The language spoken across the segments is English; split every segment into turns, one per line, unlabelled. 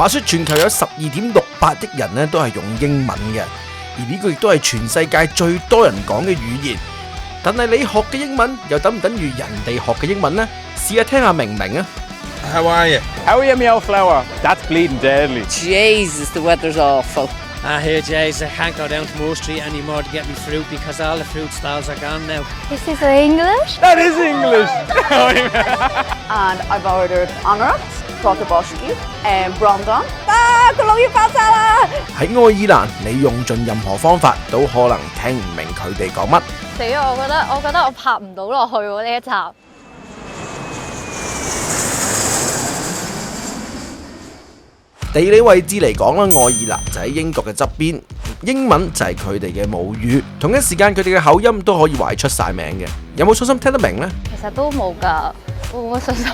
話說全球有12.68億人咧都係用英文嘅，而呢個亦都係全世界最多人講嘅語言。但係你學嘅英文又等唔等於人哋學嘅英文呢？試下聽下明明啊！
How are you?
How are you, me old flower? That's bleeding deadly.
Jesus, the weather's awful.
Here, Jays, I can't go down to Moore Street anymore to get me fruit because all the fruit stalls are gone now.
Is this English?
That is English.
And I've ordered anorak, protoboshki, and brondon. 個老要爆炸啦！
喺愛爾蘭，你用盡任何方法都可能聽唔明佢哋講乜。
死啊！我覺得我拍唔到落去喎呢一集。
地理位置嚟講啦，愛爾蘭就喺英國嘅側邊，英文就係佢哋嘅母語。同一時間佢哋嘅口音都可以話係出晒名嘅。有冇信心聽得明呢？
其實都冇㗎，冇乜信心。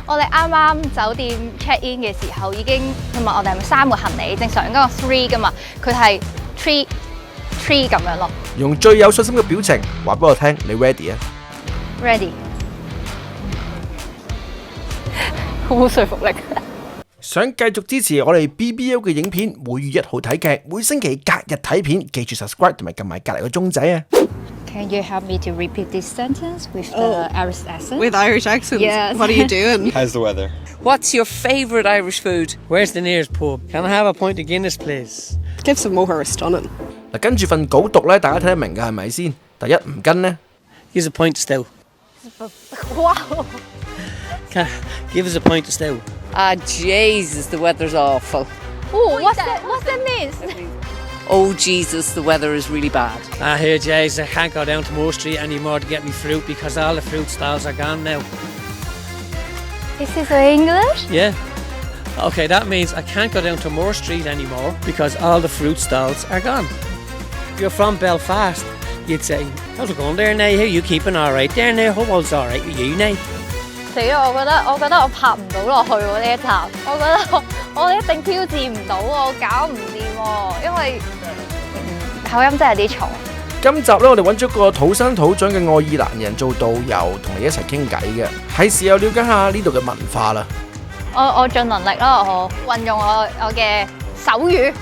我哋啱啱酒店 check in 嘅時候已經佢問我哋係咪3個行李，正常應該個 3 㗎嘛，佢係 three 咁樣咯。
用最有信心嘅表情話俾我聽，你 ready 啊
？Ready， 好冇說服力。
想繼續支持我哋 BBL 嘅影片，每月1號睇劇，每星期隔日睇片，記住 subscribe 同埋撳埋隔離個鐘仔啊！
Can you help me to repeat this sentence with the Irish accent?
With Irish accents?
Yes.
What are you doing?
How's the weather?
What's your favourite Irish food?
Where's the nearest pub? Can I have a pint of Guinness, please?
Give some more stunning.
嗱，跟住份稿讀咧，大家聽得明㗎係咪先？第一唔跟呢
Give us a pint of stout.
Wow.
Give us a pint of stout.
Jesus, the weather's awful.
Oh, what's that mean?
Oh, Jesus, the weather is really bad.
Here, Jays, I can't go down to Moore Street anymore to get me fruit because all the fruit stalls are gone now.
Is this English?
Yeah. Okay, that means I can't go down to Moore Street anymore because all the fruit stalls are gone. If you're from Belfast, you'd say, how's it going there now? How you keeping all right there now? How all's all right with you now?
死啊！我覺得我拍唔到落去喎呢一集，我覺得我一定挑戰唔到，我搞唔掂喎，因為口音真係有啲重。
今集咧，我哋揾咗個土生土長嘅愛爾蘭人做導遊，同你一齊傾偈嘅，係時候了解下呢度嘅文化啦。
我盡能力啦，我運用我嘅手語。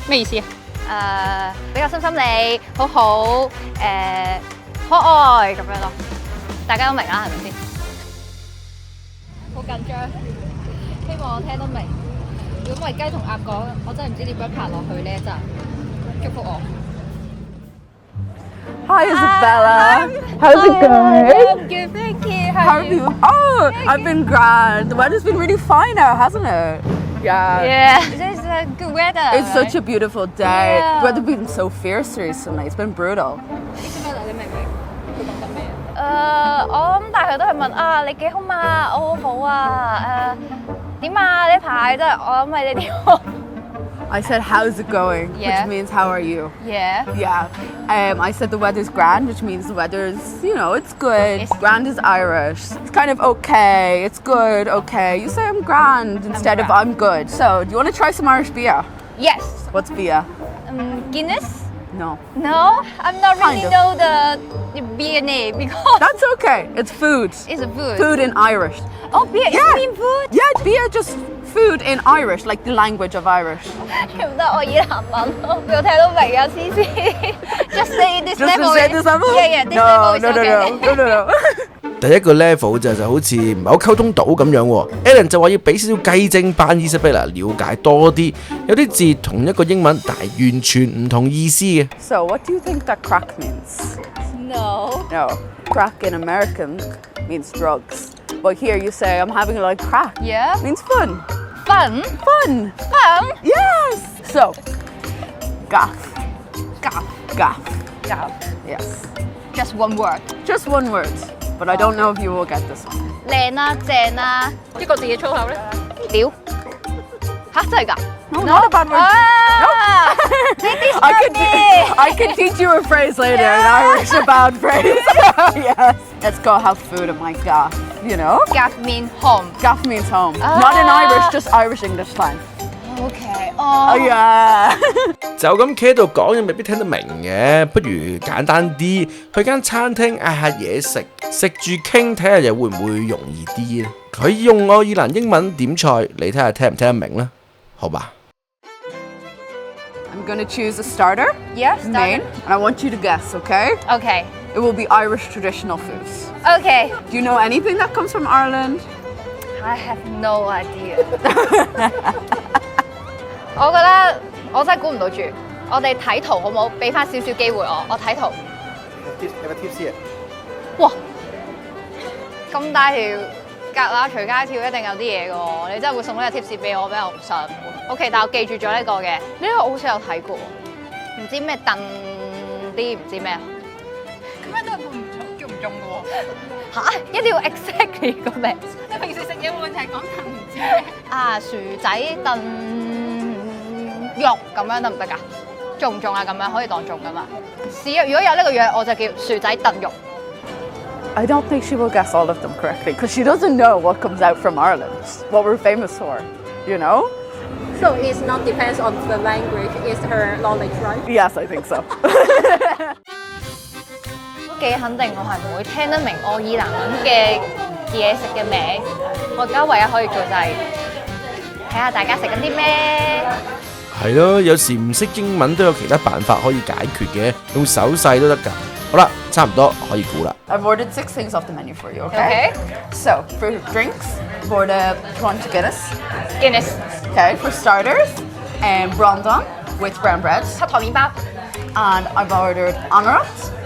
咩意思啊？比較心心你，好好可愛咁樣咯，大家都明啦，係咪先？好緊張，希望我聽得明。如果我係雞同鴨講，我真係唔知點樣拍落去呢一集。祝福我。
Hi, Isabella. How's it going?
I'm good, thank you.
How have you? Oh, I've been grand. The weather's been really fine now, hasn't it? Yeah.
Yeah, it's a good weather.
It's such a beautiful day.
Yeah.
The weather's been so fierce recently. It's been brutal.
你明唔明？佢講緊咩啊？我諗大概都係問啊，你幾好嘛？我好好啊。點啊？呢排真係我諗係你點好。
I said, how's it going?
Yeah.
Which means, how are you?
Yeah.
Yeah. I said the weather's grand, which means the weather's, it's good.
It's-
Grand is Irish. It's kind of okay. It's good, okay. You say I'm grand instead of I'm good. So, do you want to try some Irish beer?
Yes.
What's beer?
Guinness?
No.
No, I'm not really
Kind of.
know the beer name because
That's okay. It's food.
it's a food.
Food in Irish.
Oh, beer is
Yeah.
mean food?
Yeah, beer just food in Irish, like the language of Irish.
唔得，我耳難文咯，俾我聽到明啊，CC。Just say this
Just
level.
to say this level?
Yeah, yeah, this
no,
level is
no,
okay.
no.
第一個 level 就好似唔係好溝通到咁樣喎。Alan 就話要俾少少雞精班 Isabella 了解多啲，有啲字同一個英文，但係完全唔同意思嘅。
So, what do you think that crack means?
No.
No. Crack in American means drugs. But here you say, I'm having a lot of crack.
Yeah.
Means fun.
Fun.
Fun.
Fun.
Yes. So, gaff.
Gaff.
Gaff.
Gaff.
Yes.
Just one word.
Just one word. But I don't know if you will get this one.
靚啦，正啦，一個字嘅粗口咧，屌嚇真係㗎
No, not a bad word.
啊！你
I can teach you a phrase later in Irish, a bad phrase. Yes. Let's go have food at my gaff,
Gaff mean home.
Gaff means home. Not in Irish, just Irish English slang.
OK，
Oh yeah.
就咁企喺度講嘢未必聽得明嘅，不如簡單啲，去間餐廳嗌下嘢食，食住傾睇下又會唔會容易啲咧？佢用愛爾蘭英文點菜，你睇下聽唔聽得明啦？好吧。
I'm gonna choose a starter,
Yeah,
main, and I want you to guess, okay?
OK
It will be Irish traditional foods.
OK，
Do you know anything that comes from Ireland?
I have no idea 。我覺得我真係估唔到住，我哋睇圖好冇？俾翻少少機會我睇圖。
有個 tips 啊！
哇！咁大條格乸隨街跳，一定有啲嘢嘅喎。你真係會送呢個 tips 俾我咩？我唔信。OK， 但我記住咗呢個嘅，呢個我好似有睇過，唔知咩燉啲唔知咩。咁樣都係中唔中嘅喎？嚇！一定要 exactly 個名。你平時食嘢會唔會係講燉唔知咩？啊，薯仔燉肉咁樣得唔得㗎？中唔中啊？咁樣可以當中㗎嘛？試啊！如果有呢個藥，我就叫薯仔燉肉。
I don't think she will guess all of them correctly because she doesn't know what comes out from Ireland, what we're famous for, you know?
So it's not depends on the language, it's her knowledge, right?
Yes, I think so.
都幾肯定我係唔會聽得明愛爾蘭文嘅嘢食嘅名。我而家唯一可以做就係睇下大家食緊啲咩。
係咯，有時唔識英文都有其他辦法可以解決嘅，用手勢都得㗎。好啦，差唔多可以估啦。
I've ordered 6 things off the menu for you,
OK，okay?
So, for drinks, I've ordered Toronto Guinness.
Guinness
Okay, for starters, Brandon with brown bread.
黑糖麵包，
And I've ordered Anorak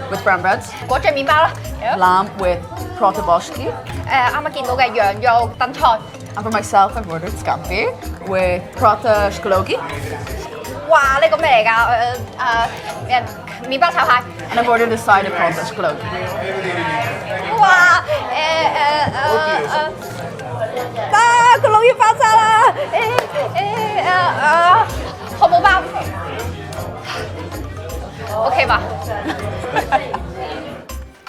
with brown bread.
果醬麵包啦。
Lamb with prota boshki.
啱啱見到嘅羊肉燉菜。
And for myself, I've ordered scampi with prota shkologi.
哇！呢個咩嚟㗎？麵包炒蟹。
And I've ordered a side of prota shkologi.
哇！個腦要爆炸啦！漢堡包。OK 吧？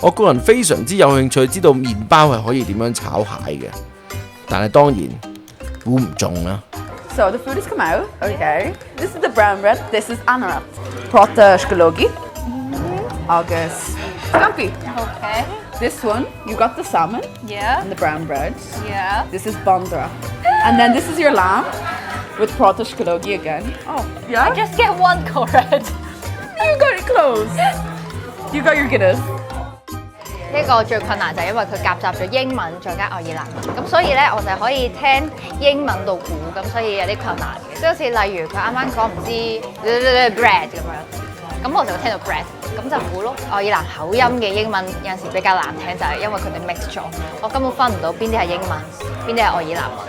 我個人非常之有興趣知道麵包係可以點樣炒蟹嘅，但係當然估唔中啦。
So the food has come out. Okay. This is the brown bread. This is Anorak. Prota shkologi. August scampi.
OK，
This one, you got the salmon
yeah，
and the brown bread.
yeah。
This is bandra. And then this is your lamb with prota shkologi again. Oh, yeah?
Just get one correct。
You got it close. You got your Guinness.
呢個最困難就係因為佢夾雜咗英文再加愛爾蘭文，咁所以咧我就可以聽英文度估，咁所以有啲困難嘅。即係好似例如佢啱啱講唔知 bread 咁樣，咁我就會聽到 bread，咁就估咯。愛爾蘭口音嘅英文有陣時比較難聽，就係因為佢哋 mix 咗，我根本分唔到邊啲係英文，邊啲係愛爾蘭文。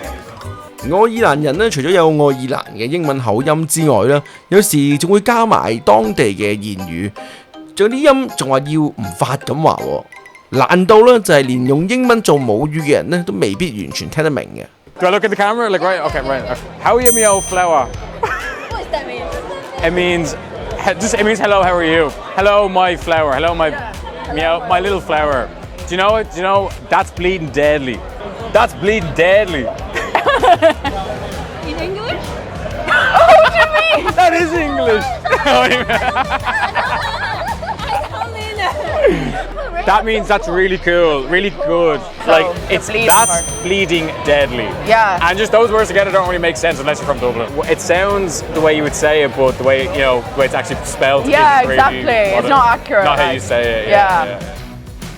愛爾蘭人咧，除咗有愛爾蘭嘅英文口音之外咧，有時仲會加埋當地嘅言語，仲有啲音仲話要唔發咁話喎。難到咧就係連用英文做母語嘅人咧都未必完全聽得明嘅。
Do I look at the camera? Like, right? Okay, right. How are you, meow flower?
What does that mean?
It means, it means hello, how are you? Hello, my flower. Hello, my meow, my little flower. Do you know it? Do you know that's bleeding deadly? That's bleeding deadly.
In English?
That is English. That means that's really cool, really good. Like
the
it's
bleeding
that's
part.
bleeding deadly.
Yeah.
And just those words together don't really make sense unless you're from Dublin. It sounds the way you would say it, but the way the way it's actually spelled.
Yeah,
is really
exactly. It's not accurate.
Not how
like-
you say it.
Yeah.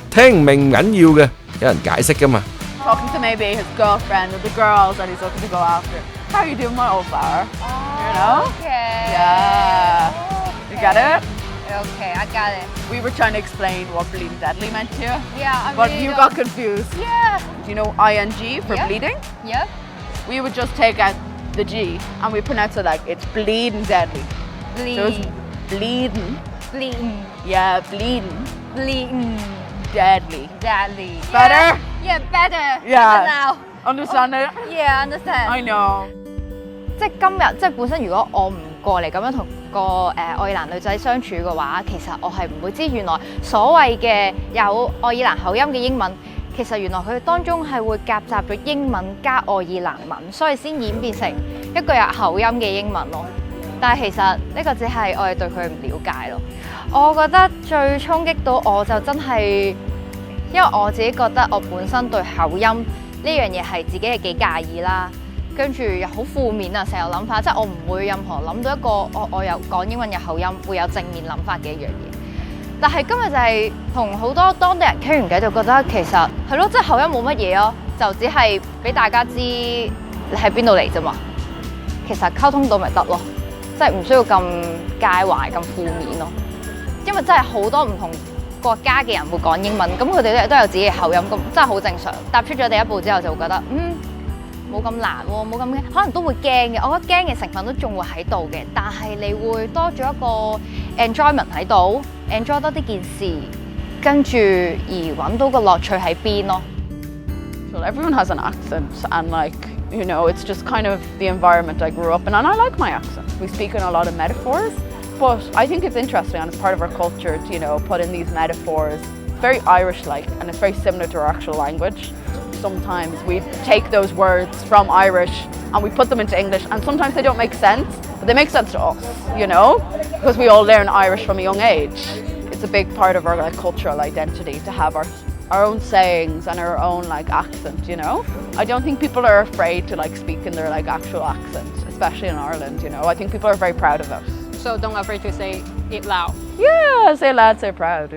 聽唔明唔緊要嘅，有人解釋噶嘛。
Talking to maybe his girlfriend or the girls that he's looking to go after. How are you doing, my old flower? You know?
Okay.
Yeah. You get it?
Okay, I got it.
We were trying to explain what bleeding deadly meant to you,
Yeah, I
but
really
you
don't-
got confused.
Yeah.
Do you know ing for
Yeah.
bleeding?
Yep.
We would just take out the G and we pronounce it like it's bleeding deadly. So it's bleeding.
Bleeding.
Yeah, bleeding
Bleeding.
deadly.
Deadly.
Better?
Yeah, better.
Yeah.
Now.
Understand it?
Yeah, understand.
I know.
即係今日，即係本身如果我唔過嚟咁樣同個愛爾蘭女仔相處嘅話，其實我係唔會知原來所謂嘅有愛爾蘭口音嘅英文，其實原來佢當中係會夾雜咗英文加愛爾蘭文，所以先演變成一個有口音嘅英文咯。但係其實呢個只係我哋對佢唔了解咯。我覺得最衝擊到我就真係，因為我自己覺得我本身對口音呢樣嘢係自己係幾介意啦，跟住又好負面啊，成日有諗法，即係我唔會任何諗到一個我有講英文有口音會有正面諗法嘅一樣嘢。但係今日就係同好多當地人傾完偈，就覺得其實係咯，即係口音冇乜嘢咯，就只係俾大家知你喺邊度嚟啫嘛。其實溝通到咪得咯，即係唔需要咁介懷、咁負面咯。因為真係好多唔同國家嘅人會講英文，咁佢哋都有自己嘅口音，咁真係好正常。踏出咗第一步之後，就會覺得冇咁難喎，冇咁驚，可能都會驚嘅。我覺得驚嘅成分都仲會喺度嘅，但係你會多咗一個 enjoyment 喺度 ，enjoy 多啲件事，跟住而揾到個樂趣喺邊咯。
Well, everyone has an accent, and it's just kind of the environment I grew up in, and I like my accent. We speak in a lot of metaphors, but I think it's interesting, and it's part of our culture to, put in these metaphors. It's very Irish-like, and it's very similar to our actual language. Sometimes we take those words from Irish and we put them into English, and sometimes they don't make sense, but they make sense to us, because we all learn Irish from a young age. It's a big part of our cultural identity to have our own sayings and our own accent, I don't think people are afraid to speak in their actual accent, especially in Ireland, I think people are very proud of us.
So don't afraid to say it loud.
Yeah, say loud, say proud,